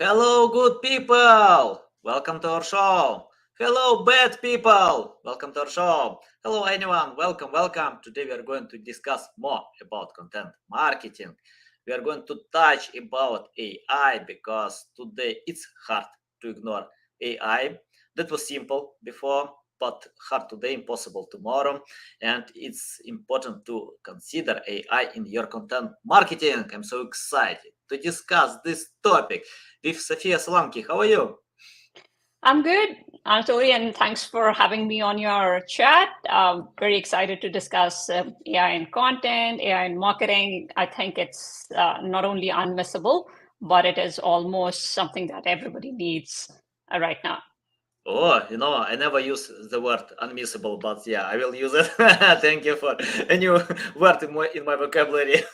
Hello, good people. Welcome to our show. Hello, bad people. Welcome to our show. Hello, anyone. Welcome. Today we are going to discuss more about content marketing. We are going to touch about AI because today it's hard to ignore AI. That was simple before, but hard today, impossible tomorrow. And it's important to consider AI in your content marketing. I'm so excited to discuss this topic with Sophia Solanki. How are you? I'm good, Anatoly, and thanks for having me on your chat. Very excited to discuss AI in content, AI in marketing. I think it's not only unmissable, but it is almost something that everybody needs right now. Oh, I never use the word unmissable, but yeah, I will use it. Thank you for a new word in my vocabulary.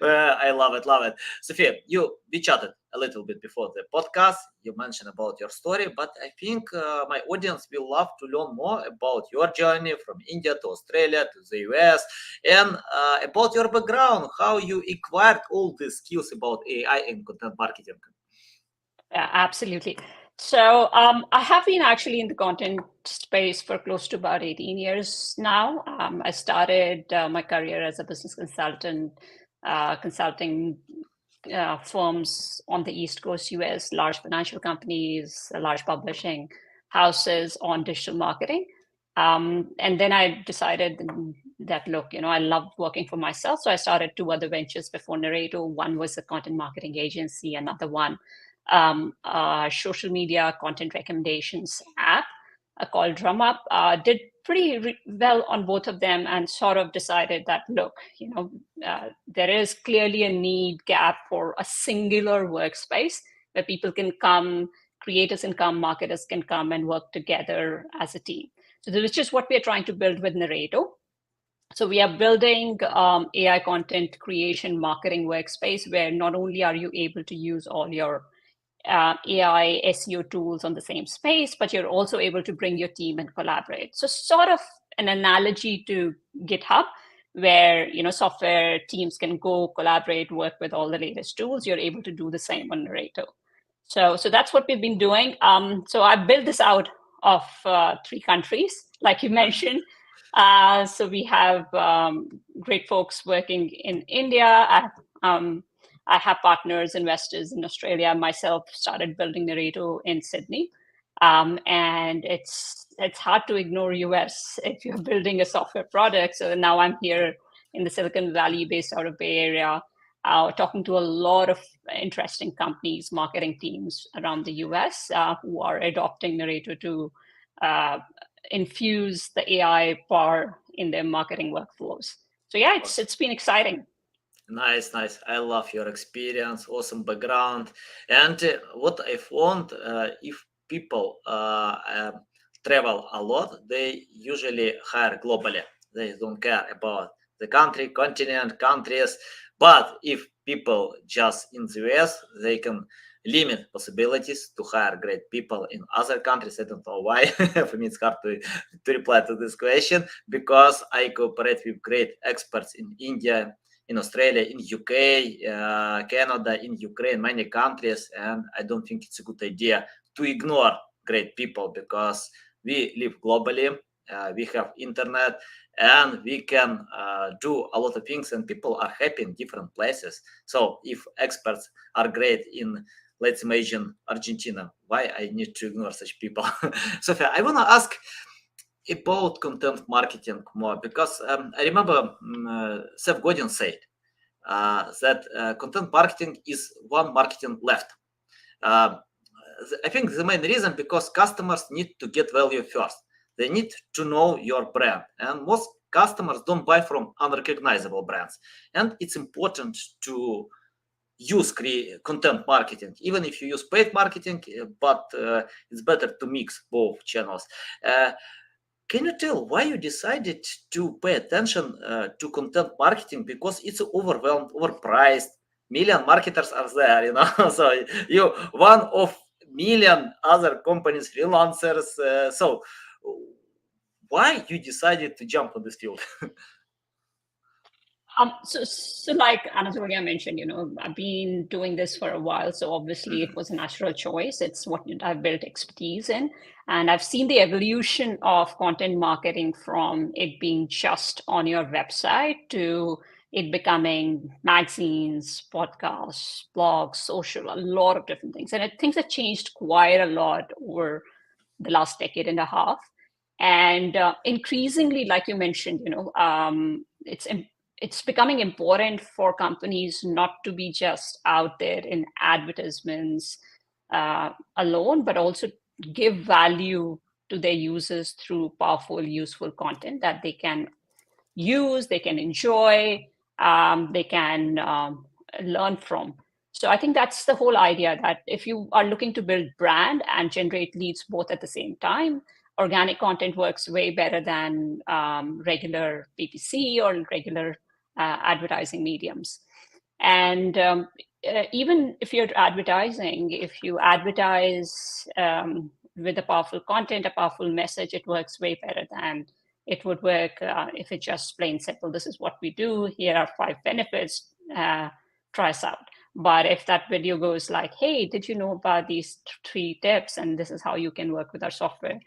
I love it. Sophia, we chatted a little bit before the podcast. You mentioned about your story, but I think my audience will love to learn more about your journey from India to Australia to the US and about your background, how you acquired all these skills about AI and content marketing. Yeah, absolutely. So I have been actually in the content space for close to about 18 years now. I started my career as a business consultant, consulting firms on the East Coast US, large financial companies, large publishing houses on digital marketing. And then I decided that, look, I loved working for myself. So I started two other ventures before Narrato. One was a content marketing agency, another one, social media content recommendations app called DrumUp. Did pretty well on both of them and sort of decided that, look, there is clearly a need gap for a singular workspace where people can come, creators can come, marketers can come and work together as a team. So this is just what we're trying to build with Narrato. So we are building AI content creation marketing workspace where not only are you able to use all your AI SEO tools on the same space, but you're also able to bring your team and collaborate. So sort of an analogy to GitHub, where software teams can go collaborate, work with all the latest tools. You're able to do the same on Narrato. So that's what we've been doing. So I built this out of three countries, like you mentioned. So we have great folks working in India. I have partners, investors in Australia. Myself started building Narrato in Sydney. And it's hard to ignore US if you're building a software product. So now I'm here in the Silicon Valley, based out of Bay Area, talking to a lot of interesting companies, marketing teams around the US who are adopting Narrato to uh, infuse the AI power in their marketing workflows. So yeah, it's been exciting. Nice. I love your experience, awesome background. And what I found, if people travel a lot, they usually hire globally. They don't care about the country, continent, countries. But if people just in the US, they can limit possibilities to hire great people in other countries. I don't know why. For me, it's hard to reply to this question because I cooperate with great experts in India, in Australia, in UK, Canada, in Ukraine, many countries, and I don't think it's a good idea to ignore great people because we live globally, we have internet, and we can do a lot of things, and people are happy in different places. So if experts are great in, let's imagine, Argentina, why I need to ignore such people? Sophia, I want to ask about content marketing more because I remember Seth Godin said that content marketing is one marketing left. Uh, I think the main reason because customers need to get value first. They need to know your brand, and most customers don't buy from unrecognizable brands. And it's important to use content marketing, even if you use paid marketing, but it's better to mix both channels. Uh, can you tell why you decided to pay attention to content marketing? Because it's overwhelmed, overpriced. Million marketers are there, so you one of million other companies, freelancers. So why you decided to jump on this field? So like Anatolia mentioned, I've been doing this for a while, so obviously it was a natural choice. It's what I've built expertise in, and I've seen the evolution of content marketing from it being just on your website to it becoming magazines, podcasts, blogs, social, a lot of different things. And things have changed quite a lot over the last decade and a half. And increasingly, like you mentioned, it's becoming important for companies not to be just out there in advertisements alone, but also give value to their users through powerful, useful content that they can use, they can enjoy, they can learn from. So I think that's the whole idea, that if you are looking to build brand and generate leads both at the same time, organic content works way better than regular PPC or regular advertising mediums. And even if you're advertising, if you advertise with a powerful content, a powerful message, it works way better than it would work if it's just plain simple. This is what we do. Here are 5 benefits. Try us out. But if that video goes like, hey, did you know about these 3 tips? And this is how you can work with our software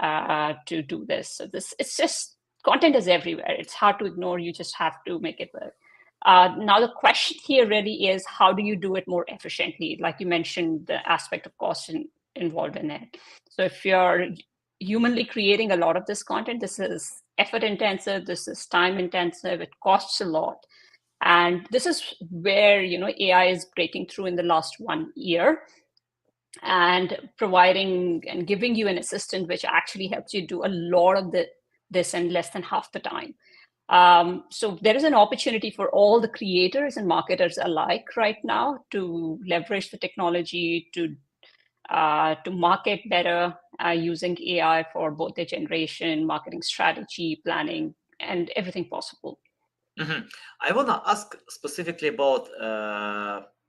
to do this. So it's just, content is everywhere. It's hard to ignore. You just have to make it work. Now, the question here really is, how do you do it more efficiently? Like you mentioned, the aspect of cost involved in it. So if you're humanly creating a lot of this content, this is effort intensive, this is time intensive, it costs a lot. And this is where AI is breaking through in the last 1 year and providing and giving you an assistant which actually helps you do a lot of this in less than half the time. So there is an opportunity for all the creators and marketers alike right now to leverage the technology to market better using AI for both their generation, marketing strategy, planning, and everything possible. Mhm. I want to ask specifically about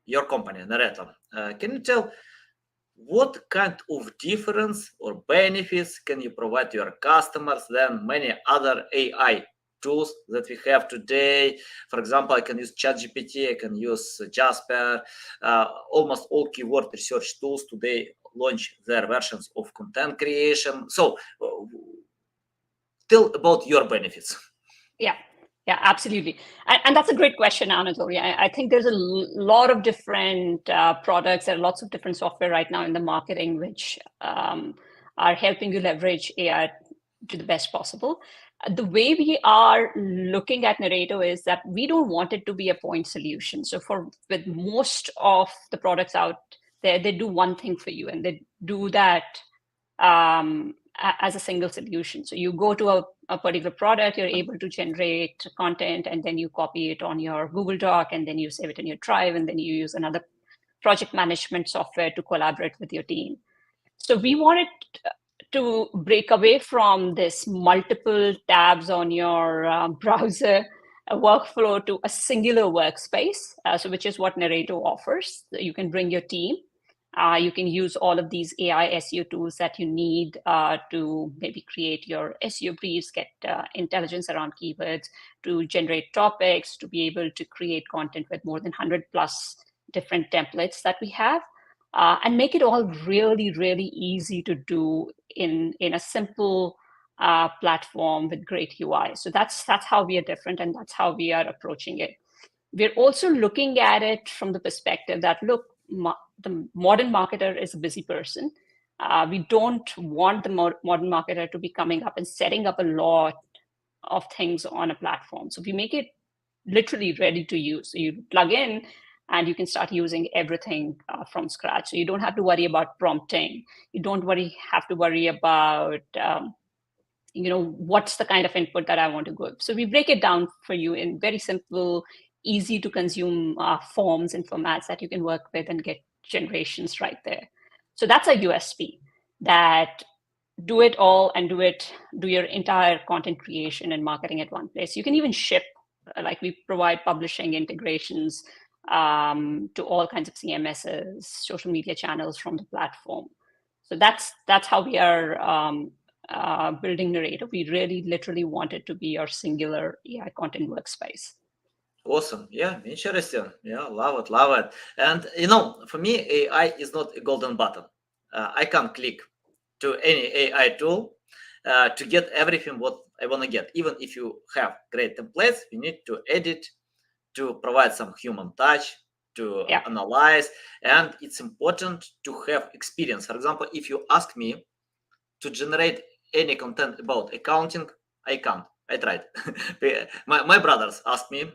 your company, Nareto. Can you tell what kind of difference or benefits can you provide to your customers than many other AI tools that we have today? For example, I can use ChatGPT, I can use Jasper. Almost all keyword research tools today launch their versions of content creation. So, tell about your benefits. Yeah, absolutely. And that's a great question, Anatoly. I think there's a lot of different products. There are lots of different software right now in the marketing, which are helping you leverage AI to the best possible. The way we are looking at Narrato is that we don't want it to be a point solution. So with most of the products out there, they do one thing for you, and they do that as a single solution. So you go to a particular product, you're able to generate content, and then you copy it on your Google Doc, and then you save it in your Drive, and then you use another project management software to collaborate with your team. So we wanted to break away from this multiple tabs on your browser workflow to a singular workspace, which is what Narrato offers. You can bring your team. You can use all of these AI SEO tools that you need to maybe create your SEO briefs, get intelligence around keywords, to generate topics, to be able to create content with more than 100 plus different templates that we have, and make it all really, really easy to do in a simple platform with great UI. So that's how we are different, and that's how we are approaching it. We're also looking at it from the perspective that, look, the modern marketer is a busy person. We don't want the modern marketer to be coming up and setting up a lot of things on a platform. So we make it literally ready to use. So you plug in and you can start using everything from scratch. So you don't have to worry about prompting. You don't have to worry about what's the kind of input that I want to go. So we break it down for you in very simple, easy to consume forms and formats that you can work with and get generations right there. So that's a USP, that do it all and do your entire content creation and marketing at one place. You can even ship, like we provide publishing integrations to all kinds of CMSs, social media channels from the platform. So that's how we are building Narrative. We really literally want it to be our singular AI content workspace. Awesome. Yeah, interesting. Yeah, love it, love it. And you know, for me, AI is not a golden button. I can't click to any AI tool to get everything what I want to get. Even if you have great templates, you need to edit, to provide some human touch, to Yeah. analyze, and it's important to have experience. For example, if you ask me to generate any content about accounting, I can't. I tried. My brothers asked me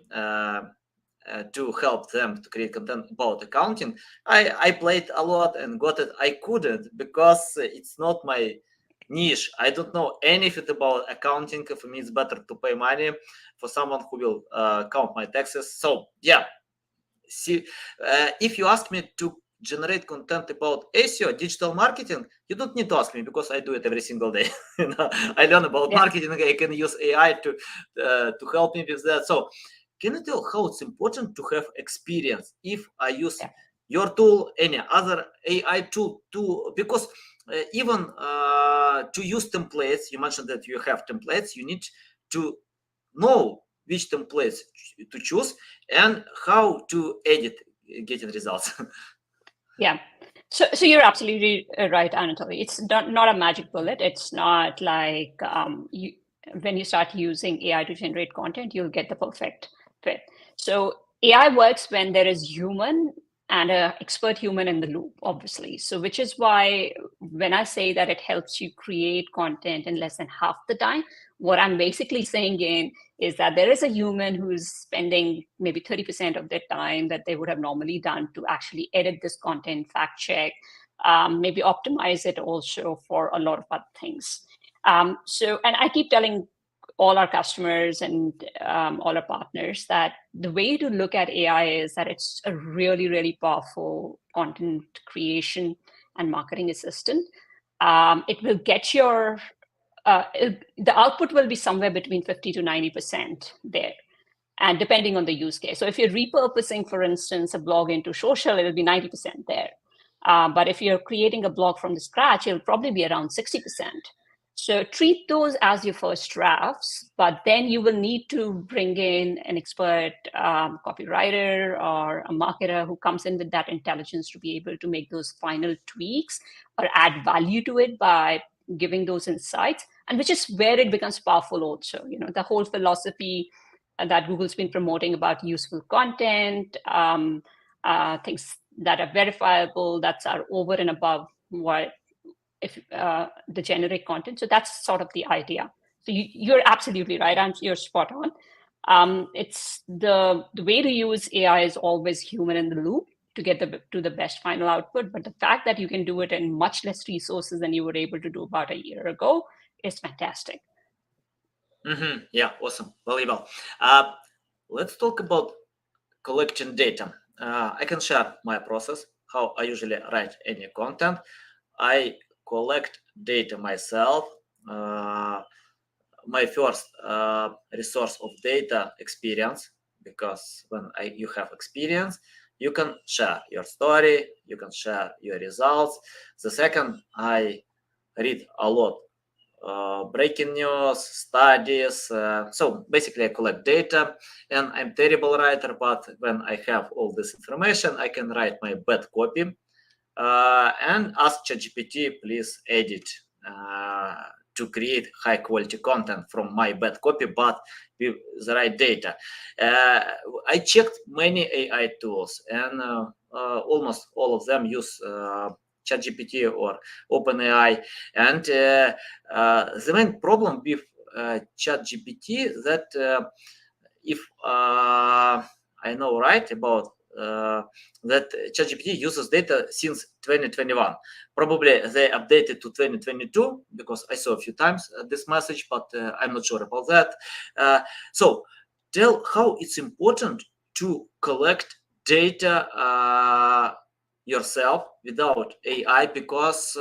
to help them to create content about accounting. I played a lot and got it. I couldn't because it's not my niche. I don't know anything about accounting. For me, it's better to pay money for someone who will count my taxes. So yeah, see, if you ask me to generate content about SEO, digital marketing, you don't need to ask me because I do it every single day. You know, I learn about Yeah. marketing. I can use AI to help me with that. So, can you tell how it's important to have experience if I use Yeah. your tool, any other AI tool, to because even to use templates, you mentioned that you have templates. You need to know which templates to choose and how to edit getting results. Yeah. So you're absolutely right, Anatoly. It's not a magic bullet. It's not like when you start using AI to generate content, you'll get the perfect fit. So AI works when there is human and a expert human in the loop, obviously. So which is why when I say that it helps you create content in less than half the time, what I'm basically saying is that there is a human who's spending maybe 30% of their time that they would have normally done to actually edit this content, fact check, maybe optimize it also for a lot of other things. And I keep telling all our customers and all our partners that the way to look at AI is that it's a really, really powerful content creation and marketing assistant. It will get your the output will be somewhere between 50 to 90% there, and depending on the use case. So if you're repurposing, for instance, a blog into social, it'll be 90% there. But if you're creating a blog from the scratch, it'll probably be around 60%. So treat those as your first drafts, but then you will need to bring in an expert copywriter or a marketer who comes in with that intelligence to be able to make those final tweaks or add value to it by giving those insights, and which is where it becomes powerful also. You know, the whole philosophy that Google's been promoting about useful content, things that are verifiable, that are over and above what if the generic content. So that's sort of the idea. So you're absolutely right, and you're spot on. It's the way to use AI is always human in the loop to get to the best final output. But the fact that you can do it in much less resources than you were able to do about a year ago is fantastic. Yeah, awesome. Valuable. Uh, let's talk about collecting data. I can share my process, how I usually write any content. I collect data myself. Uh, my first resource of data experience, because when you have experience, you can share your story, you can share your results. The second, I read a lot breaking news, studies. So basically, I collect data, and I'm terrible writer. But when I have all this information, I can write my bad copy and ask ChatGPT, please edit to create high quality content from my bad copy, but with the right data. Uh, I checked many AI tools, and almost all of them use ChatGPT or OpenAI. And the main problem with ChatGPT that if I know right about that ChatGPT uses data since 2021. Probably they updated to 2022 because I saw a few times this message, but I'm not sure about that. So tell how it's important to collect data yourself without AI because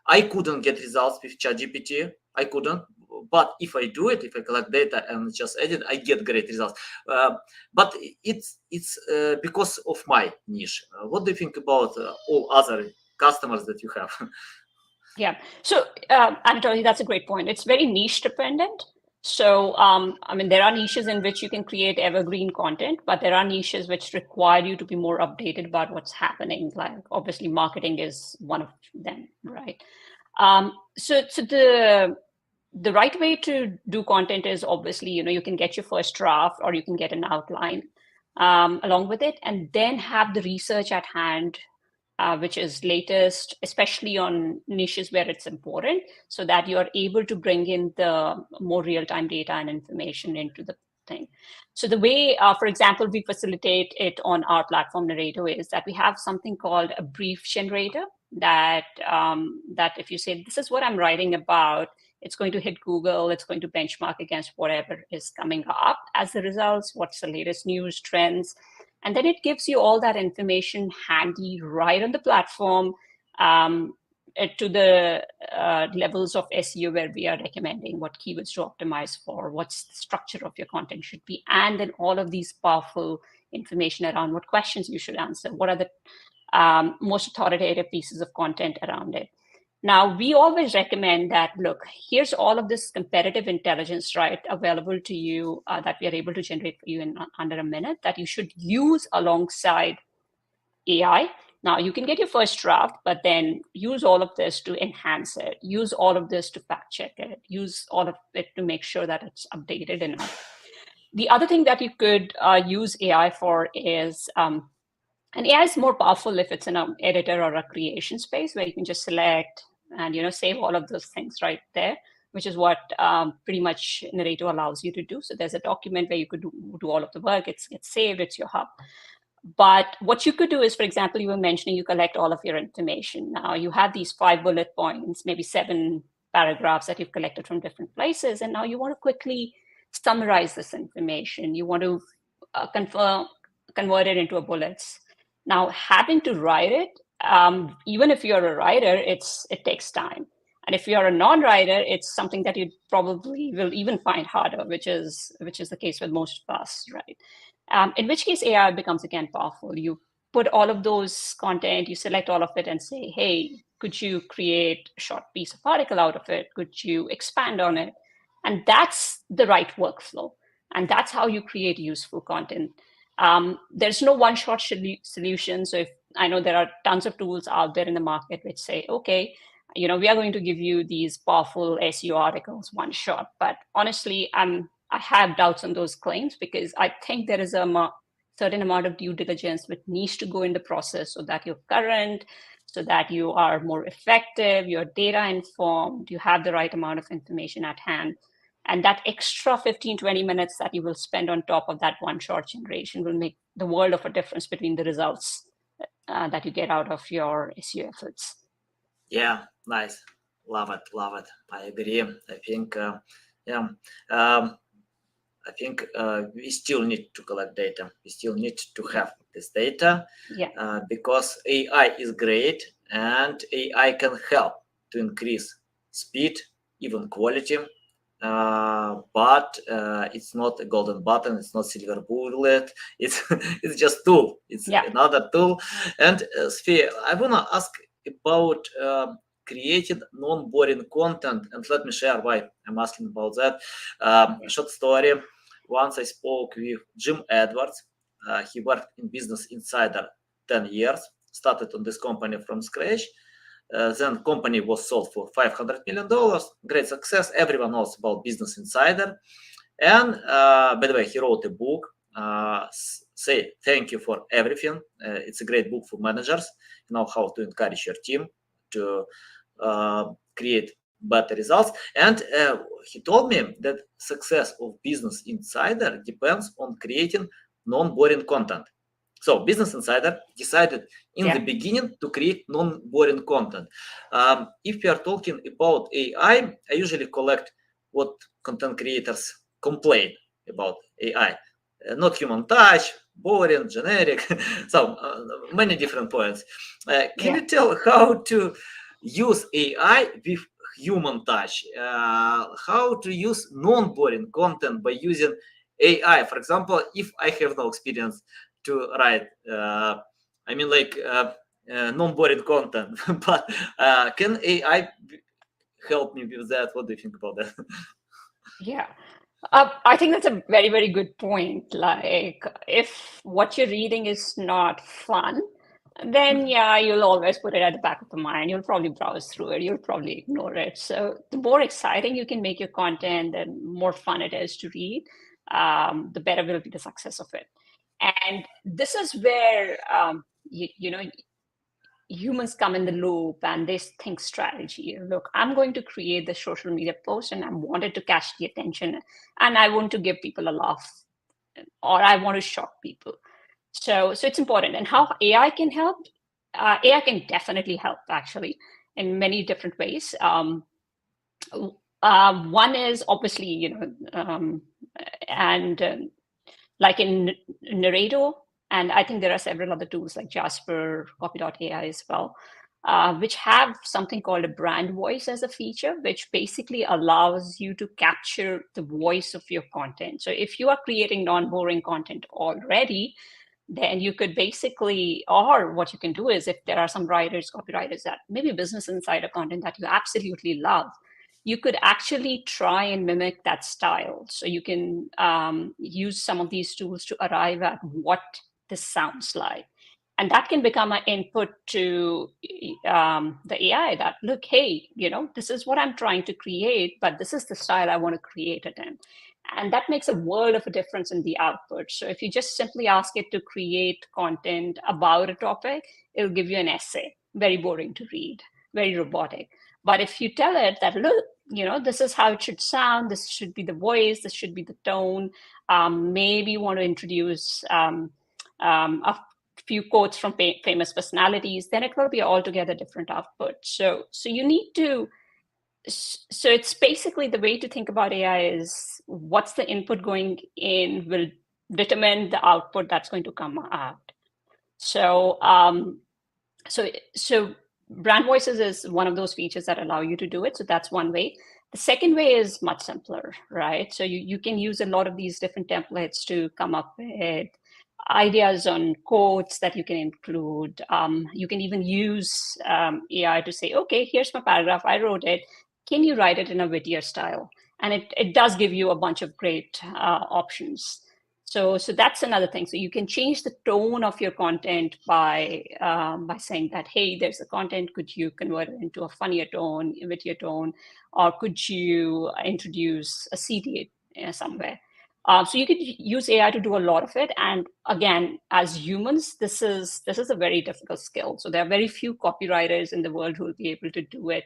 I couldn't get results with ChatGPT. I couldn't. But if I do it, if I collect data and just edit, I get great results. But it's because of my niche. What do you think about all other customers that you have? Yeah. So, Anatoly, that's a great point. It's very niche dependent. So, I mean, there are niches in which you can create evergreen content, but there are niches which require you to be more updated about what's happening. Like, obviously, marketing is one of them, right? So the right way to do content is obviously, you can get your first draft or you can get an outline along with it, and then have the research at hand, which is latest, especially on niches where it's important, so that you are able to bring in the more real-time data and information into the thing. So the way, for example, we facilitate it on our platform Narrator is that we have something called a brief generator that that if you say, this is what I'm writing about, it's going to hit Google, it's going to benchmark against whatever is coming up as the results, what's the latest news, trends, and then it gives you all that information handy right on the platform, to the levels of SEO where we are recommending what keywords to optimize for, what's the structure of your content should be, and then all of these powerful information around what questions you should answer, what are the most authoritative pieces of content around it. Now, we always recommend that, look, here's all of this competitive intelligence, right, available to you that we are able to generate for you in under a minute that you should use alongside AI. Now, you can get your first draft, but then use all of this to enhance it, use all of this to fact check it, use all of it to make sure that it's updated enough. The other thing that you could use AI for is, and AI is more powerful if it's in an editor or a creation space where you can just select and save all of those things right there, which is what pretty much Narrator allows you to do. So there's a document where you could do all of the work. It's saved. It's your hub. But what you could do is, for example, you were mentioning you collect all of your information. Now you have these 5 bullet points, maybe 7 paragraphs that you've collected from different places, and now you want to quickly summarize this information. You want to convert it into a bullets. Now, having to write it, even if you're a writer, it takes time. And if you're a non-writer, it's something that you probably will even find harder, which is the case with most of us, right? In which case, AI becomes again powerful. You put all of those content, you select all of it, and say, "Hey, could you create a short piece of article out of it? Could you expand on it?" And that's the right workflow, and that's how you create useful content. There's no one-shot solution. So if I know there are tons of tools out there in the market which say, okay, we are going to give you these powerful SEO articles one shot. But honestly, I have doubts on those claims because I think there is a certain amount of due diligence which needs to go in the process so that you're current, so that you are more effective, you're data informed, you have the right amount of information at hand. And that extra 15, 20 minutes that you will spend on top of that one shot generation will make the world of a difference between the results that you get out of your SEO efforts. Yeah, nice. Love it. Love it. I agree. I think, I think we still need to collect data. We still need to have this data because AI is great and AI can help to increase speed, even quality. But it's not a golden button. It's not silver bullet. It's just tool. It's another tool. And Sophia, I wanna ask about creating non-boring content, and let me share why I'm asking about that. Short story. Once I spoke with Jim Edwards. He worked in Business Insider 10 years. Started on this company from scratch. Then company was sold for $500 million. Great success. Everyone knows about Business Insider. And by the way, he wrote a book, Say Thank You for Everything. It's a great book for managers. You know how to encourage your team to create better results. And he told me that success of Business Insider depends on creating non-boring content. So Business Insider decided in the beginning to create non-boring content. If we are talking about AI, I usually collect what content creators complain about AI. Not human touch, boring, generic, so many different points. Can you tell how to use AI with human touch? How to use non-boring content by using AI? For example, if I have no experience to write, non-boring content, but can AI help me with that? What do you think about that? Yeah. I think that's a very, very good point. Like, if what you're reading is not fun, then yeah, you'll always put it at the back of the mind. You'll probably browse through it. You'll probably ignore it. So the more exciting you can make your content, the more fun it is to read, the better will be the success of it. And this is where you know, humans come in the loop and they think strategy. Look, I'm going to create the social media post and I wanted to catch the attention and I want to give people a laugh or I want to shock people. So it's important. And how AI can help? AI can definitely help actually in many different ways. One is obviously, and like in Narrator, and I think there are several other tools like Jasper, Copy.ai as well, which have something called a brand voice as a feature, which basically allows you to capture the voice of your content. So if you are creating non-boring content already, then you could basically, or what you can do is if there are some writers, copywriters that maybe Business Insider content that you absolutely love, you could actually try and mimic that style. So you can use some of these tools to arrive at what this sounds like. And that can become an input to the AI that, look, hey, this is what I'm trying to create, but this is the style I want to create it in. And that makes a world of a difference in the output. So if you just simply ask it to create content about a topic, it'll give you an essay, very boring to read, very robotic. But if you tell it that, look, this is how it should sound, this should be the voice, this should be the tone, maybe you want to introduce a few quotes from famous personalities, then it will be altogether different output. So you need to, so it's basically the way to think about AI is what's the input going in will determine the output that's going to come out. So so brand voices is one of those features that allow you to do it. So that's one way. The second way is much simpler, right? So you can use a lot of these different templates to come up with ideas on quotes that you can include. You can even use AI to say, okay, here's my paragraph, I wrote it. Can you write it in a Whittier style? And it does give you a bunch of great options. So that's another thing. So you can change the tone of your content by saying that, hey, there's a content. Could you convert it into a funnier tone, wittier tone, or could you introduce a CTA somewhere? So you could use AI to do a lot of it. And again, as humans, this is a very difficult skill. So there are very few copywriters in the world who will be able to do it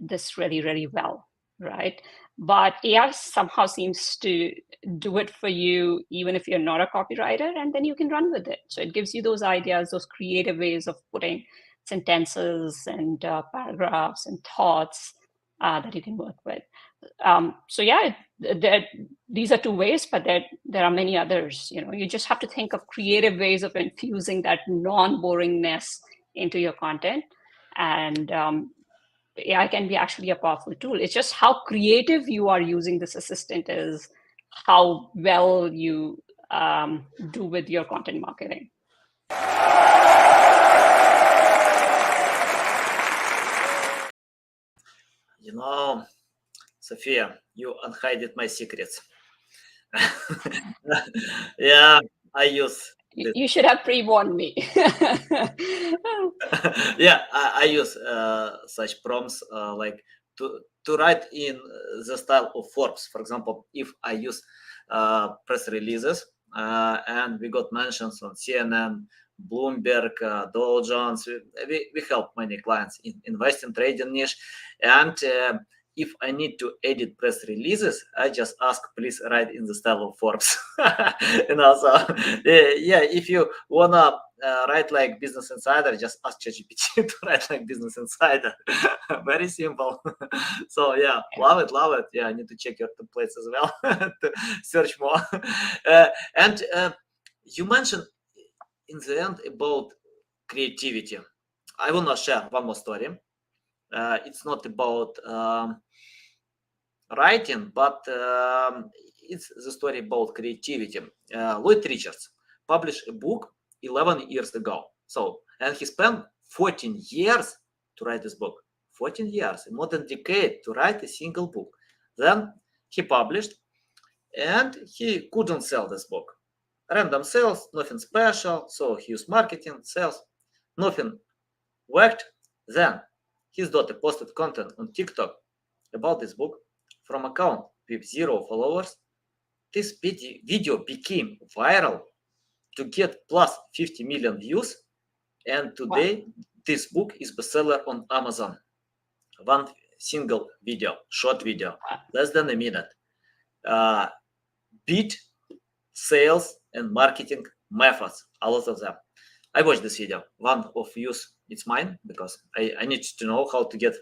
this really, really well, right? But AI somehow seems to do it for you, even if you're not a copywriter, and then you can run with it. So it gives you those ideas, those creative ways of putting sentences and paragraphs and thoughts that you can work with. So yeah, these are two ways, but there are many others. You just have to think of creative ways of infusing that non-boringness into your content, and AI can be actually a powerful tool. It's just how creative you are using this assistant is how well you do with your content marketing. Sophia, you unhided my secrets. Yeah, I use this. You should have pre-warned me. Yeah, I use such prompts like to write in the style of Forbes. For example, if I use press releases and we got mentions on CNN, Bloomberg, Dow Jones, we help many clients in investing, trading niche, and if I need to edit press releases, I just ask, please write in the style of Forbes. So yeah, if you wanna write like Business Insider, just ask ChatGPT to write like Business Insider. Very simple. So yeah, love it. Yeah, I need to check your templates as well to search more. And you mentioned in the end about creativity. I wanna share one more story. It's not about writing, but it's the story about creativity. Lloyd Richards published a book 11 years ago. And he spent 14 years to write this book. 14 years, more than a decade to write a single book. Then he published, and he couldn't sell this book. Random sales, nothing special. So he used marketing, sales, nothing worked. Then his daughter posted content on TikTok about this book from account with 0 followers. This video became viral to get plus 50 million views, and today this book is bestseller on Amazon. One single video, short video, less than a minute, beat sales and marketing methods, a lot of them. I watched this video. One of views, it's mine, because I need to know how to get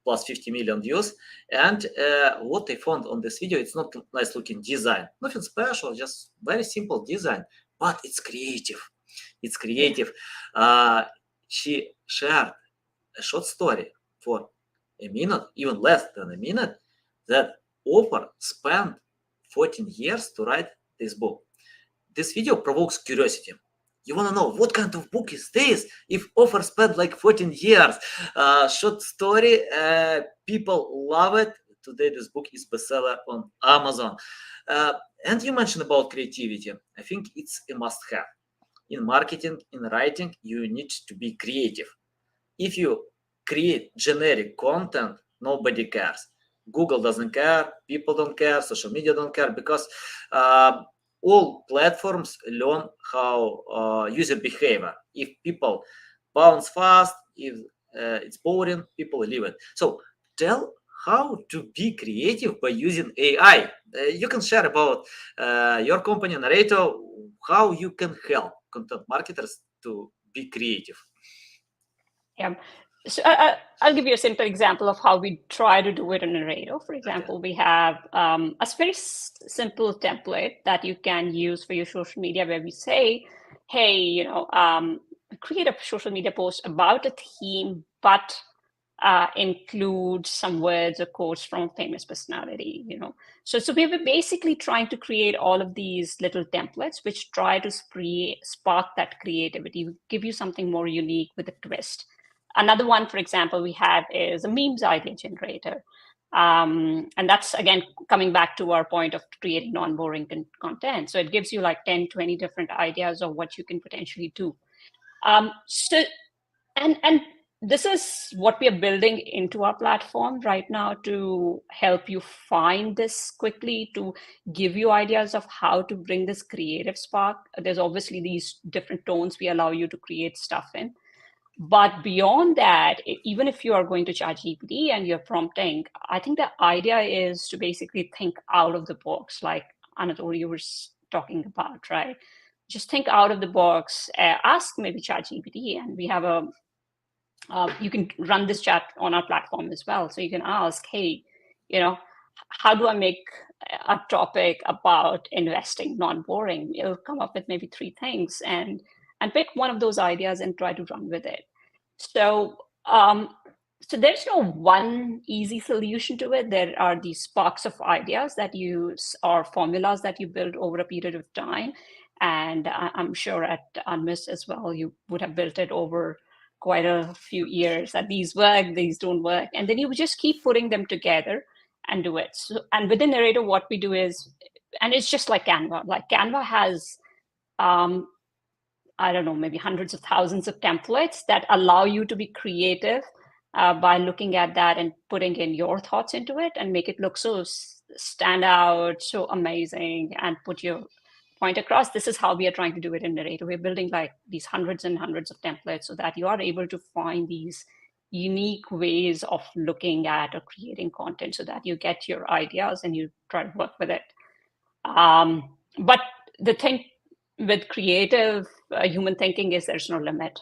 plus 50 million views. And what I found on this video, it's not nice looking design, nothing special, just very simple design, but it's creative. It's creative. She shared a short story for a minute, even less than a minute, that author spent 14 years to write this book. This video provokes curiosity. You want to know what kind of book is this? If author spent like 14 years, short story, people love it. Today this book is bestseller on Amazon. And you mentioned about creativity. I think it's a must-have. In marketing, in writing, you need to be creative. If you create generic content, nobody cares. Google doesn't care, people don't care, social media don't care, because all platforms learn how user behavior. If people bounce fast, if it's boring, people leave it. So tell how to be creative by using AI. You can share about your company, Narrator, how you can help content marketers to be creative. Yeah. So I'll give you a simple example of how we try to do it in Narrator. For example, we have a very simple template that you can use for your social media, where we say, hey, create a social media post about a theme, but include some words or quotes from a famous personality. So we were basically trying to create all of these little templates which try to spark that creativity, give you something more unique with a twist. Another one, for example, we have is a memes idea generator. And that's, again, coming back to our point of creating non-boring content. So it gives you like 10, 20 different ideas of what you can potentially do. And this is what we are building into our platform right now to help you find this quickly, to give you ideas of how to bring this creative spark. There's obviously these different tones we allow you to create stuff in. But beyond that, even if you are going to ChatGPT and you're prompting, I think the idea is to basically think out of the box, like Anatol, you were talking about, right? Just think out of the box, ask maybe ChatGPT, and we have you can run this chat on our platform as well. So you can ask, hey, how do I make a topic about investing non-boring? It'll come up with maybe 3 things, and pick one of those ideas and try to run with it. So there's no one easy solution to it. There are these sparks of ideas that you, or formulas that you build over a period of time. And I'm sure at Unmiss as well, you would have built it over quite a few years, that these work, these don't work. And then you just keep putting them together and do it. So, and within Narrator, what we do is, and it's just like Canva. Like Canva has, I don't know, maybe hundreds of thousands of templates that allow you to be creative by looking at that and putting in your thoughts into it and make it look so stand out, so amazing, and put your point across. This is how we are trying to do it in Narrator. We're building like these hundreds and hundreds of templates so that you are able to find these unique ways of looking at or creating content so that you get your ideas and you try to work with it. But the thing with creative human thinking is there's no limit,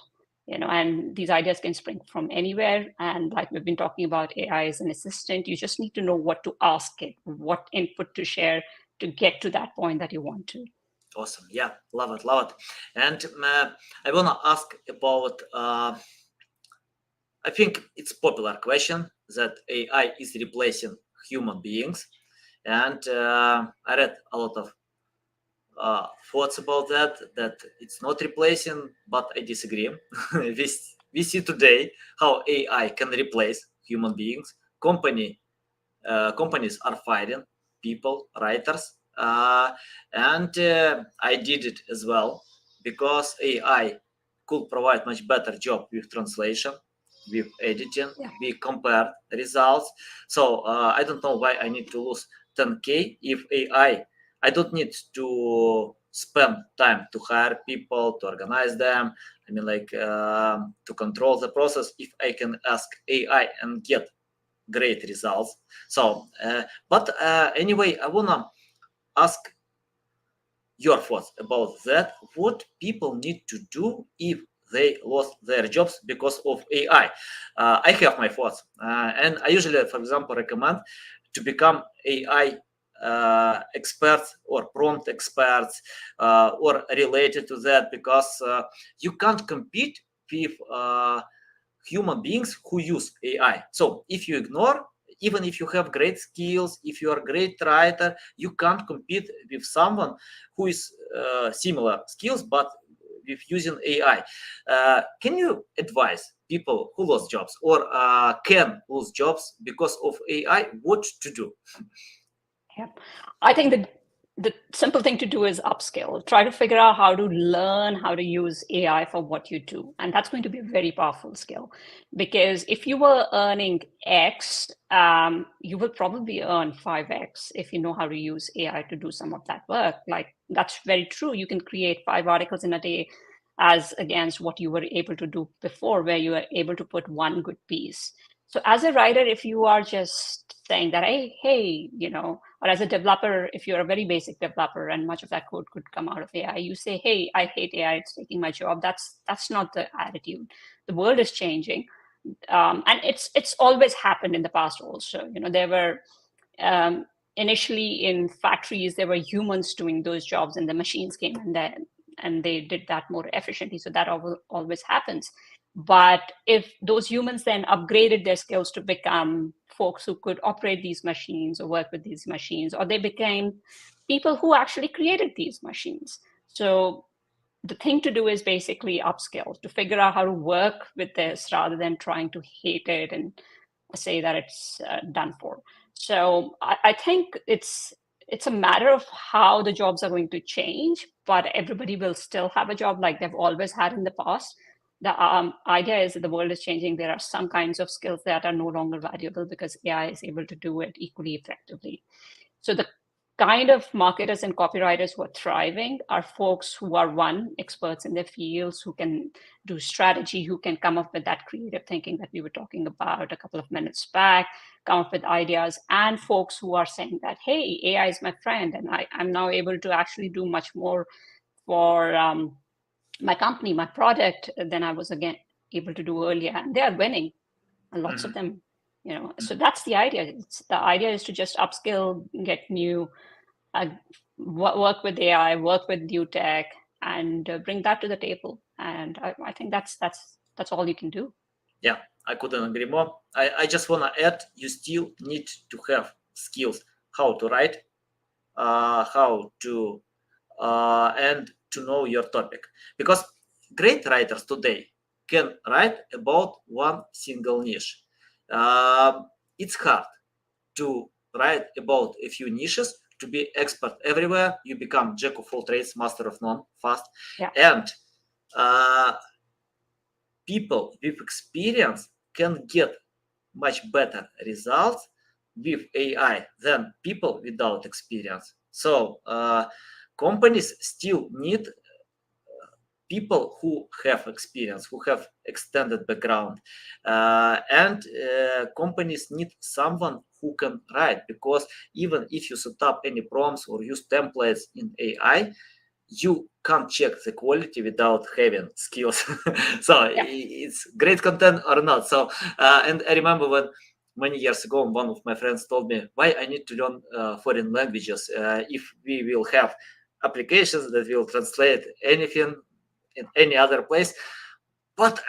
and these ideas can spring from anywhere. And like we've been talking about, AI is an assistant. You just need to know what to ask it, what input to share to get to that point that you want to. Awesome. Yeah, love it. And I want to ask about, I think it's a popular question that AI is replacing human beings. And I read a lot of thoughts about that it's not replacing, but I disagree. we see today how AI can replace human beings. Companies are fighting people, writers, and I did it as well because AI could provide much better job with translation, with editing. Yeah. We compared results. So I don't know why I need to lose 10K if I don't need to spend time to hire people, to organize them. I mean, like to control the process. If I can ask AI and get great results. So, but anyway, I wanna ask your thoughts about that. What people need to do if they lost their jobs because of AI? I have my thoughts, and I usually, for example, recommend to become AI experts or prompt experts or related to that because you can't compete with human beings who use AI. So if you ignore, even if you have great skills, if you are a great writer, you can't compete with someone who is similar skills but with using AI. Can you advise people who lost jobs or can lose jobs because of AI what to do? Yeah. I think the simple thing to do is upskill. Try to figure out how to learn how to use AI for what you do. And that's going to be a very powerful skill. Because if you were earning X, you will probably earn 5X if you know how to use AI to do some of that work. Like, that's very true. You can create 5 articles in a day as against what you were able to do before, where you were able to put one good piece. So as a writer, if you are just saying that, hey, or as a developer, if you're a very basic developer and much of that code could come out of AI, you say, hey, I hate AI, it's taking my job. That's not the attitude. The world is changing. And it's always happened in the past also. There were initially in factories, there were humans doing those jobs and the machines came and they did that more efficiently. So that always happens. But if those humans then upgraded their skills to become folks who could operate these machines or work with these machines, or they became people who actually created these machines. So the thing to do is basically upskill, to figure out how to work with this rather than trying to hate it and say that it's done for. So I think it's a matter of how the jobs are going to change, but everybody will still have a job like they've always had in the past. The idea is that the world is changing. There are some kinds of skills that are no longer valuable because AI is able to do it equally effectively. So the kind of marketers and copywriters who are thriving are folks who are, one, experts in their fields, who can do strategy, who can come up with that creative thinking that we were talking about a couple of minutes back, come up with ideas, and folks who are saying that, hey, AI is my friend, and I'm now able to actually do much more for my company, my product, than I was again able to do earlier. And they are winning, and lots of them. So that's the idea. The idea is to just upskill, get new, work with AI, work with new tech, and bring that to the table. And I think that's all you can do. Yeah, I couldn't agree more. I just want to add, you still need to have skills, how to write, how to, and to know your topic. Because great writers today can write about one single niche. It's hard to write about a few niches, to be expert everywhere. You become jack of all trades, master of none fast. Yeah. And people with experience can get much better results with AI than people without experience. So companies still need people who have experience, who have extended background, and companies need someone who can write, because even if you set up any prompts or use templates in AI, you can't check the quality without having skills. So Yeah. it's great content or not. So and I remember when many years ago one of my friends told me, why I need to learn foreign languages if we will have applications that will translate anything in any other place. But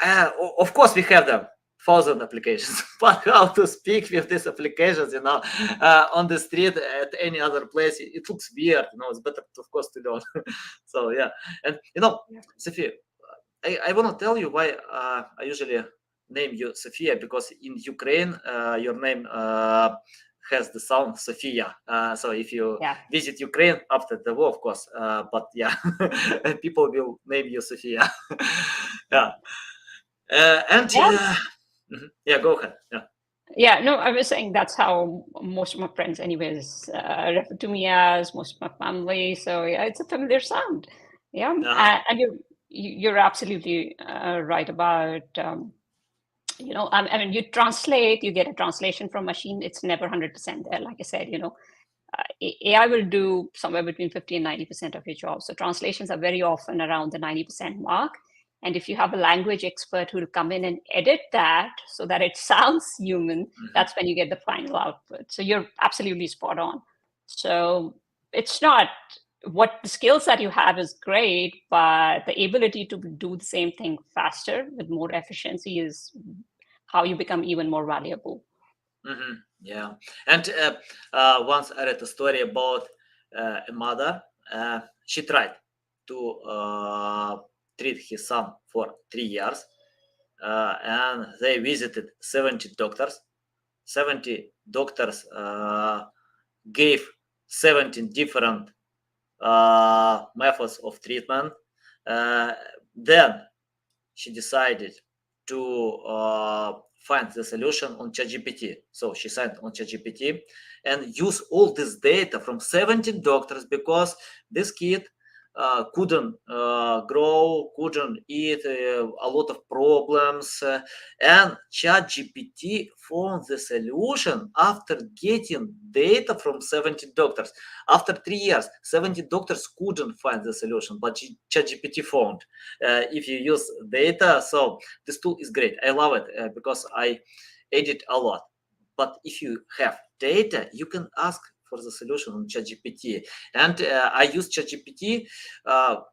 of course we have them, 1,000 applications. But how to speak with these applications, on the street at any other place, it looks weird. It's better, of course, to learn. So yeah, and Sophia, I want to tell you why I usually name you Sophia, because in Ukraine your name has the sound Sophia. So if you Yeah. visit Ukraine after the war, of course, but yeah, people will name you Sophia. Yeah. And Yeah. yeah, go ahead. Yeah. Yeah, no, I was saying that's how most of my friends, anyways, refer to me as, most of my family. So yeah, it's a familiar sound. Yeah, Uh-huh. and you're absolutely right about I mean, you translate, you get a translation from machine. It's never 100% there. Like I said, AI will do somewhere between 50 and 90% of your job. So translations are very often around the 90% mark. And if you have a language expert who will come in and edit that so that it sounds human, that's when you get the final output. So you're absolutely spot on. So it's not what the skills that you have is great, but the ability to do the same thing faster with more efficiency is how you become even more valuable. Yeah. And once I read a story about a mother. She tried to treat his son for 3 years, and they visited 70 doctors. 70 doctors gave 17 different methods of treatment. Uh, then she decided to find the solution on ChatGPT. So she signed on ChatGPT and use all this data from 17 doctors, because this kid couldn't grow, couldn't eat, a lot of problems. And ChatGPT found the solution after getting data from 70 doctors. After 3 years, 70 doctors couldn't find the solution, but ChatGPT found. If you use data, so this tool is great. I love it because I edit a lot. But if you have data, you can ask for the solution on ChatGPT. And I use ChatGPT,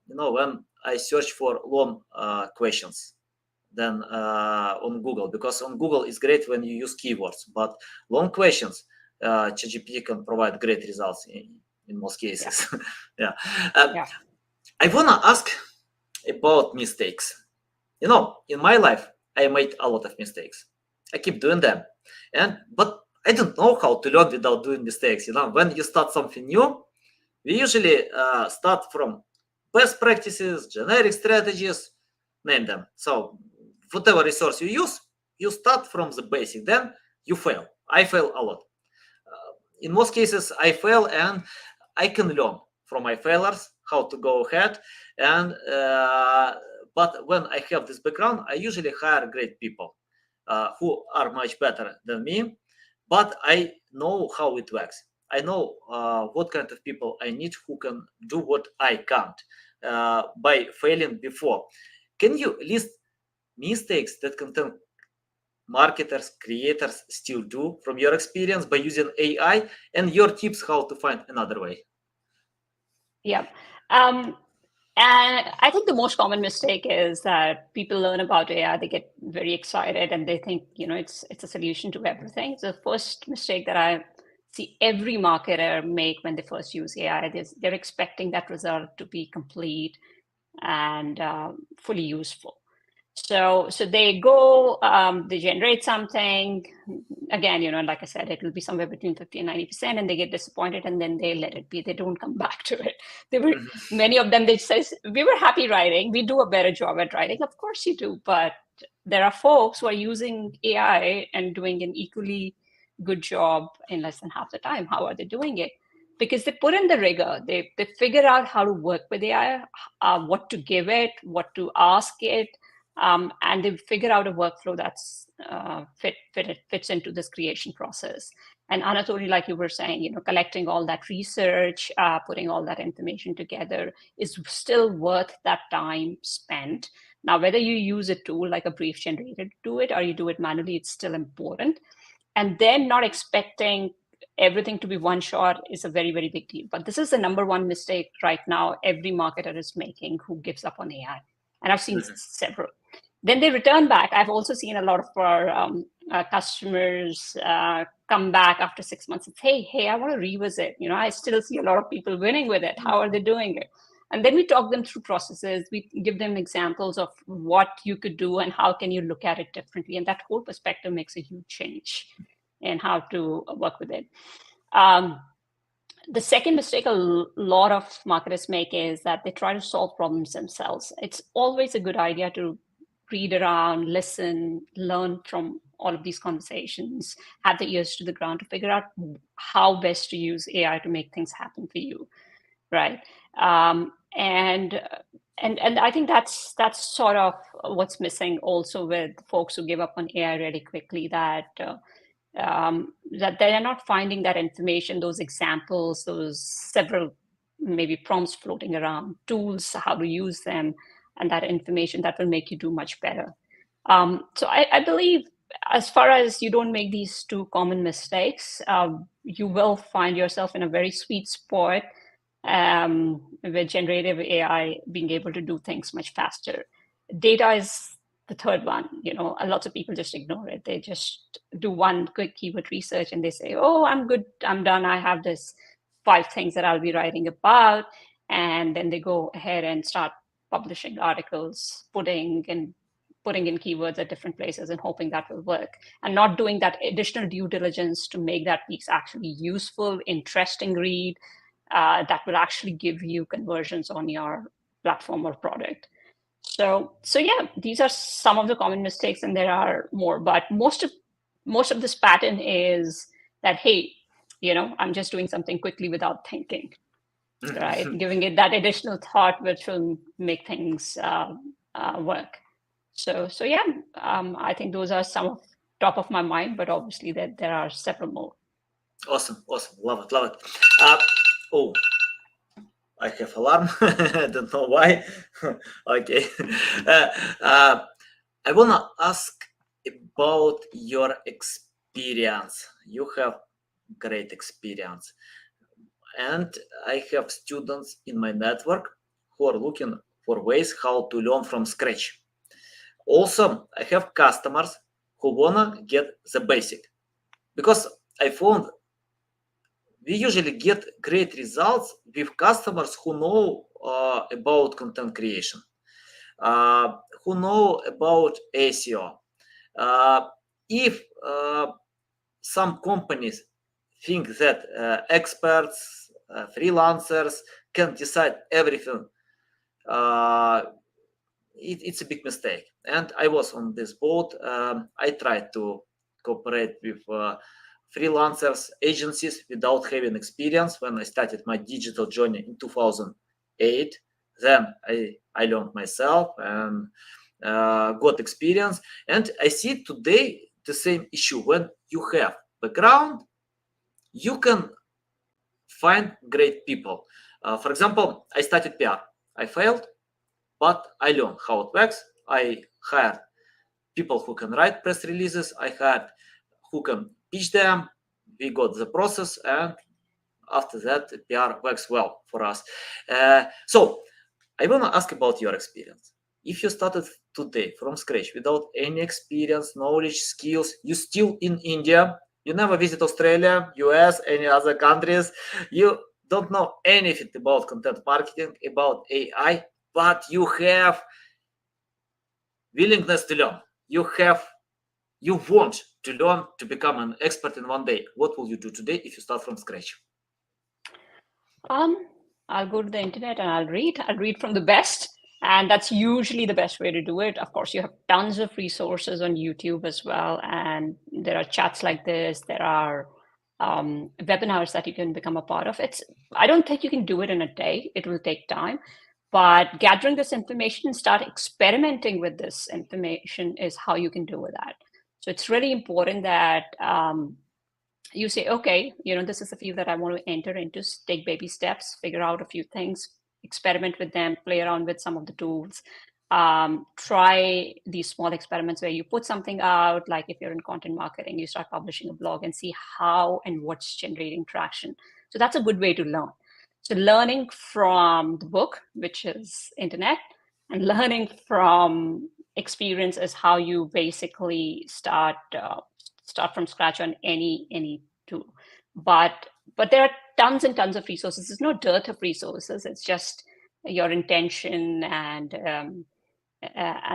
when I search for long questions than on Google, because on Google it's great when you use keywords, but long questions, ChatGPT can provide great results in most cases. Yeah. Yeah. I wanna ask about mistakes. In my life, I made a lot of mistakes. I keep doing them, but I don't know how to learn without doing mistakes. When you start something new, we usually start from best practices, generic strategies, name them. So whatever resource you use, you start from the basic. Then you fail. I fail a lot. In most cases, I fail, and I can learn from my failures how to go ahead. And but when I have this background, I usually hire great people who are much better than me. But I know how it works. I know what kind of people I need who can do what I can't by failing before. Can you list mistakes that content marketers, creators still do from your experience by using AI, and your tips how to find another way? Yeah. Um, and I think the most common mistake is that people learn about AI, they get very excited, and they think, it's a solution to everything. So the first mistake that I see every marketer make when they first use AI is they're expecting that result to be complete and fully useful. So they go, they generate something. Again, like I said, it will be somewhere between 50 and 90%, and they get disappointed, and then they let it be. They don't come back to it. Many of them, they say, we were happy writing. We do a better job at writing. Of course you do, but there are folks who are using AI and doing an equally good job in less than half the time. How are they doing it? Because they put in the rigor. They figure out how to work with AI, what to give it, what to ask it, and they figure out a workflow that's fits into this creation process. And Anatoly, like you were saying, collecting all that research, putting all that information together is still worth that time spent. Now, whether you use a tool like a brief generator to do it or you do it manually, it's still important. And then not expecting everything to be one shot is a very, very big deal. But this is the number one mistake right now every marketer is making who gives up on AI. And I've seen several. Then they return back. I've also seen a lot of our customers come back after 6 months and say, hey, I want to revisit. I still see a lot of people winning with it. How are they doing it? And then we talk them through processes. We give them examples of what you could do and how can you look at it differently. And that whole perspective makes a huge change. and how to work with it. The second mistake a lot of marketers make is that they try to solve problems themselves. It's always a good idea to read around, listen, learn from all of these conversations, have the ears to the ground to figure out how best to use AI to make things happen for you, right? And I think that's sort of what's missing also with folks who give up on AI really quickly, that they're not finding that information, those examples, those several maybe prompts floating around, tools, how to use them, and that information that will make you do much better. So I believe, as far as you don't make these two common mistakes, you will find yourself in a very sweet spot with generative AI being able to do things much faster. Data is the third one. Lots of people just ignore it. They just do one quick keyword research and they say, oh, I'm good, I'm done, I have this 5 things that I'll be writing about. And then they go ahead and start publishing articles, putting in keywords at different places and hoping that will work, and not doing that additional due diligence to make that piece actually useful, interesting read, that will actually give you conversions on your platform or product. So yeah, these are some of the common mistakes, and there are more. But most of this pattern is that, hey, I'm just doing something quickly without thinking, right? Giving it that additional thought, which will make things work. So yeah, I think those are some of top of my mind, but obviously there are several more. Awesome. Love it. Oh, I have alarm. I don't know why. Okay. I wanna ask about your experience. You have great experience, and I have students in my network who are looking for ways how to learn from scratch. Also, I have customers who wanna get the basic, because I found we usually get great results with customers who know about content creation, who know about SEO. If some companies think that experts, freelancers can decide everything, it's a big mistake. And I was on this boat. I tried to cooperate with freelancers, agencies without having experience when I started my digital journey in 2008. Then I learned myself and got experience. And I see today the same issue. When you have background, you can find great people. For example, I started PR. I failed, but I learned how it works. I hired people who can write press releases. I hired who can pitch them. We got the process, and after that, PR works well for us. So I want to ask about your experience. If you started today from scratch without any experience, knowledge, skills, you still in India, you never visit Australia, US, any other countries, you don't know anything about content marketing, about AI, but you have willingness to learn. You want to learn to become an expert in one day. What will you do today if you start from scratch? I'll go to the internet and I'll read from the best. And that's usually the best way to do it. Of course, you have tons of resources on YouTube as well. And there are chats like this. There are webinars that you can become a part of. I don't think you can do it in a day. It will take time. But gathering this information and start experimenting with this information is how you can do that. So it's really important that you say, okay, this is the field that I want to enter into, take baby steps, figure out a few things, experiment with them, play around with some of the tools, try these small experiments where you put something out, like if you're in content marketing, you start publishing a blog and see how and what's generating traction. So that's a good way to learn. So learning from the book, which is internet, and learning from experience is how you basically start from scratch on any tool. But there are tons and tons of resources. There's no dearth of resources. It's just your intention and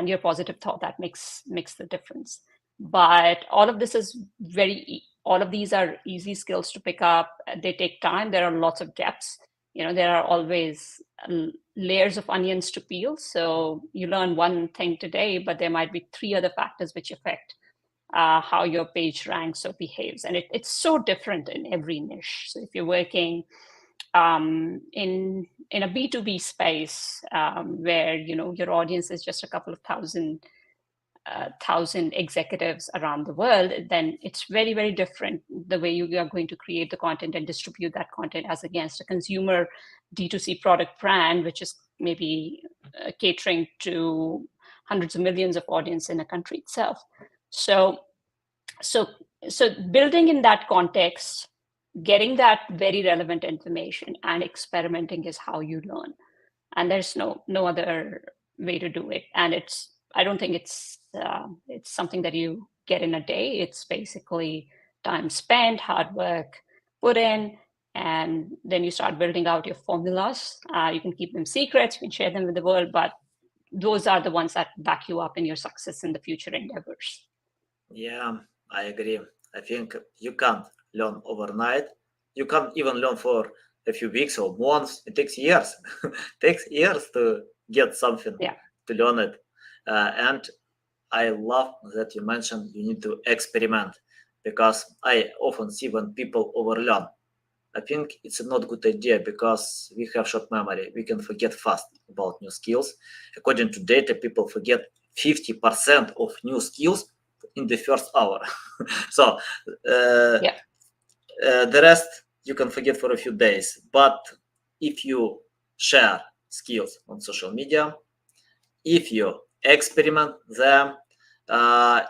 your positive thought that makes the difference. But all of this is very all of these are easy skills to pick up. They take time. There are lots of depths. There are always layers of onions to peel. So you learn one thing today, but there might be 3 other factors which affect how your page ranks or behaves. And it's so different in every niche. So if you're working in a B2B space where your audience is just a couple of thousand executives around the world, then it's very, very different the way you are going to create the content and distribute that content as against a consumer D2C product brand, which is maybe catering to hundreds of millions of audience in a country itself. So building in that context, getting that very relevant information and experimenting is how you learn. And there's no other way to do it. And I don't think it's something that you get in a day. It's basically time spent, hard work put in, and then you start building out your formulas. You can keep them secrets, you can share them with the world, but those are the ones that back you up in your success in the future endeavors. Yeah, I agree. I think you can't learn overnight. You can't even learn for a few weeks or months. It takes years. It takes years to get something, to learn it. And I love that you mentioned you need to experiment, because I often see when people overlearn, I think it's a not good idea because we have short memory. We can forget fast about new skills. According to data, people forget 50% of new skills in the first hour. So the rest you can forget for a few days. But if you share skills on social media, if you experiment them,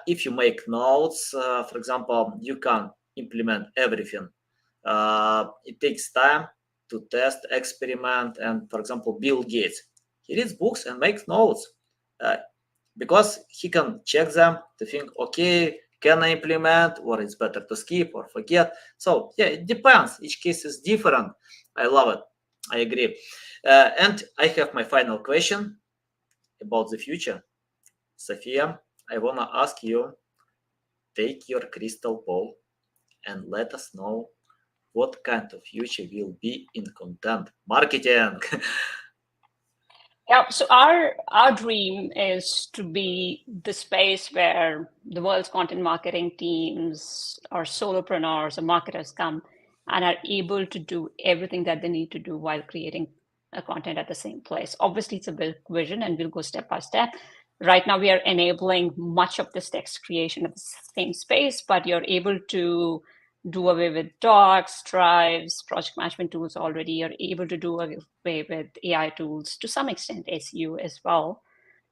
if you make notes, for example, you can implement everything. It takes time to test, experiment, and for example, Bill Gates, he reads books and makes notes because he can check them to think, okay, can I implement, or it's better to skip or forget. So yeah, it depends. Each case is different. I love it. I agree. And I have my final question about the future. Sophia, I want to ask you, take your crystal ball and let us know what kind of future will be in content marketing. Yeah, so our dream is to be the space where the world's content marketing teams or solopreneurs or marketers come and are able to do everything that they need to do while creating a content at the same place. Obviously, it's a big vision and we'll go step by step. Right now, we are enabling much of this text creation at the same space, but you're able to do away with docs, drives, project management tools already. You're able to do away with AI tools, to some extent, SEO as well.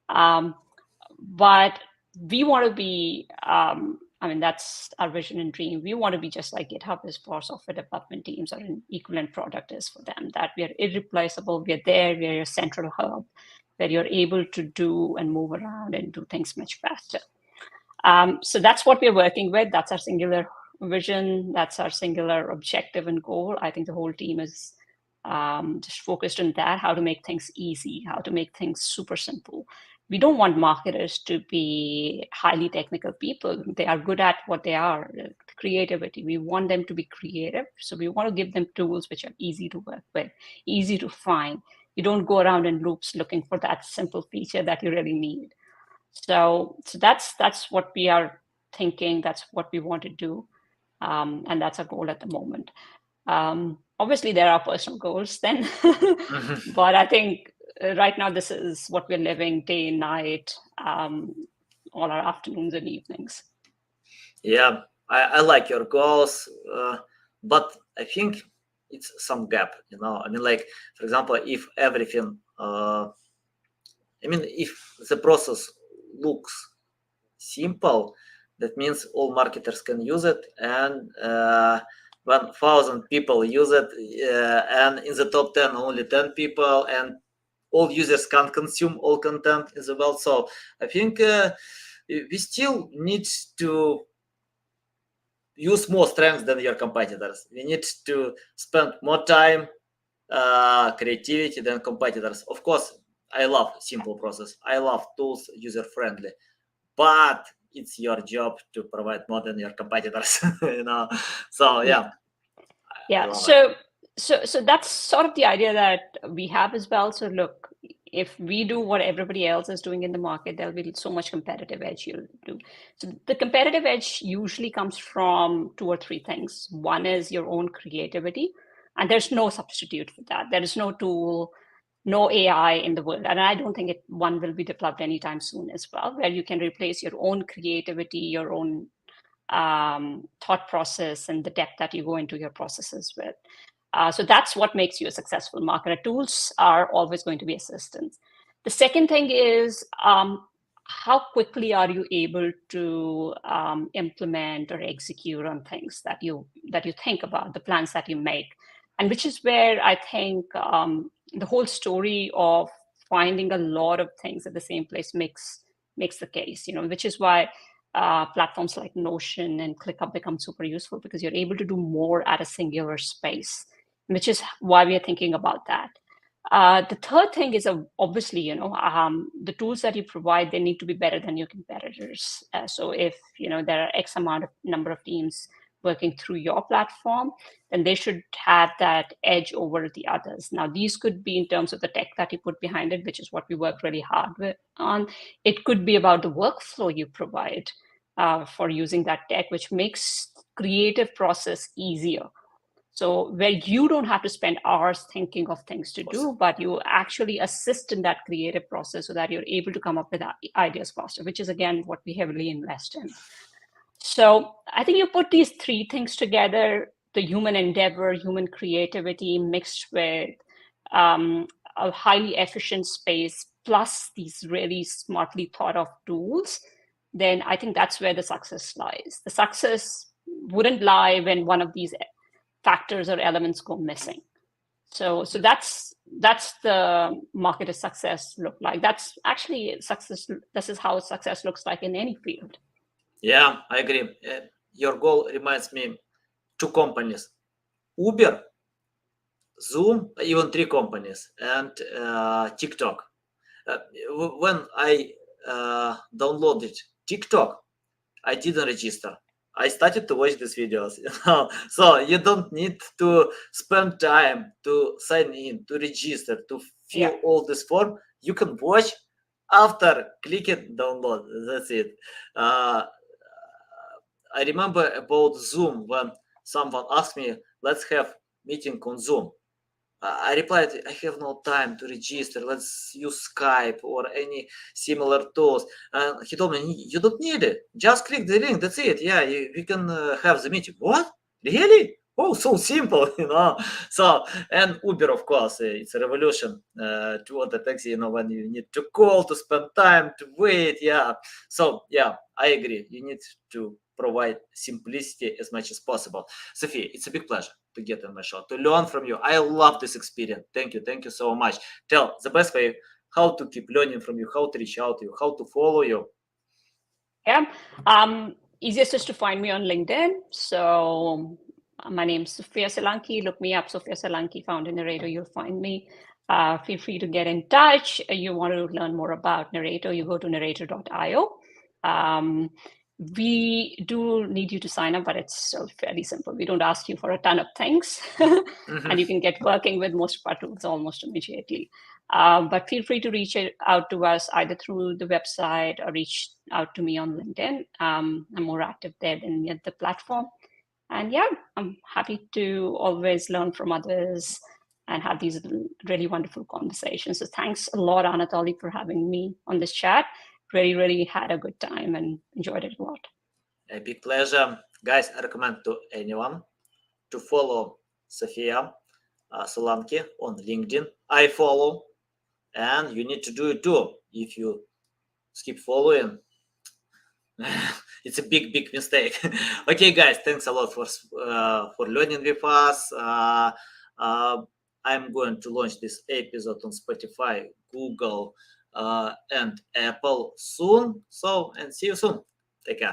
But we want to be, that's our vision and dream. We want to be just like GitHub is for software development teams, or an equivalent product is for them, that we are irreplaceable. We're there, we're your central hub, where you're able to do and move around and do things much faster. So that's what we're working with. That's our singular vision. That's our singular objective and goal. I think the whole team is just focused on that, how to make things easy, how to make things super simple. We don't want marketers to be highly technical people. They are good at what they are, creativity. We want them to be creative. So we want to give them tools which are easy to work with, easy to find. You don't go around in loops looking for that simple feature that you really need. So that's what we are thinking. That's what we want to do. And that's our goal at the moment. Obviously, there are personal goals then, but I think right now this is what we're living day and night, all our afternoons and evenings. Yeah, I like your goals, but I think it's some gap, I mean, like, for example, if everything, if the process looks simple, that means all marketers can use it, and 1,000 people use it, and in the top 10 only 10 people, and all users can't consume all content in the world. So I think we still need to use more strengths than your competitors. We need to spend more time, creativity than competitors. Of course, I love simple process. I love tools, user friendly, but it's your job to provide more than your competitors. So yeah. I love it. So that's sort of the idea that we have as well. So look, if we do what everybody else is doing in the market, there'll be so much competitive edge you'll do. So the competitive edge usually comes from two or three things. One is your own creativity, and there's no substitute for that. There is no tool, no AI in the world, and I don't think one will be developed anytime soon as well, where you can replace your own creativity, your own thought process, and the depth that you go into your processes with. So that's what makes you a successful marketer. Tools are always going to be assistants. The second thing is how quickly are you able to implement or execute on things that you think about, the plans that you make, and which is where I think the whole story of finding a lot of things at the same place makes the case. Which is why platforms like Notion and ClickUp become super useful, because you're able to do more at a singular space, which is why we are thinking about that. The third thing is obviously, the tools that you provide, they need to be better than your competitors. So if, there are X number of teams working through your platform, then they should have that edge over the others. Now, these could be in terms of the tech that you put behind it, which is what we work really hard on. It could be about the workflow you provide for using that tech, which makes creative process easier. So where you don't have to spend hours thinking of things to do, but you actually assist in that creative process so that you're able to come up with ideas faster, which is, again, what we heavily invest in. So I think you put these three things together, the human endeavor, human creativity mixed with a highly efficient space, plus these really smartly thought of tools, then I think that's where the success lies. The success wouldn't lie when one of these factors or elements go missing. So that's the marketer success look like. That's actually success. This is how success looks like in any field. Yeah, I agree. Your goal reminds me two companies, Uber, Zoom, even three companies, and TikTok. When I downloaded TikTok, I didn't register. I started to watch these videos. So you don't need to spend time to sign in, to register, to fill all this form. You can watch after clicking download. That's it. I remember about Zoom when someone asked me, let's have meeting on Zoom. I replied, I have no time to register. Let's use Skype or any similar tools. And he told me, you don't need it. Just click the link. That's it. Yeah, we can have the meeting. What? Really? Oh, so simple, So, and Uber, of course, it's a revolution to order taxi, when you need to call, to spend time, to wait. Yeah. So, yeah, I agree. You need to provide simplicity as much as possible. Sophia, it's a big pleasure to get on my show, to learn from you. I love this experience. Thank you so much. Tell the best way how to keep learning from you, how to reach out to you, how to follow you. Yeah, easiest is to find me on LinkedIn. So my name's Sophia Solanki. Look me up, Sophia Solanki, founder Narrator. You'll find me. Feel free to get in touch. You want to learn more about Narrator, you go to narrator.io. We do need you to sign up, but it's still fairly simple. We don't ask you for a ton of things, and you can get working with most of our tools almost immediately. But feel free to reach out to us either through the website or reach out to me on LinkedIn. I'm more active there than at the platform. And yeah, I'm happy to always learn from others and have these really wonderful conversations. So thanks a lot, Anatoly, for having me on this chat. Really had a good time and enjoyed it a lot. A big pleasure. Guys, I recommend to anyone to follow Sophia Solanki on LinkedIn. I follow, and you need to do it too. If you skip following, it's a big mistake. Okay, guys, thanks a lot for learning with us. I'm going to launch this episode on Spotify, Google, and Apple soon. So, and see you soon. Take care.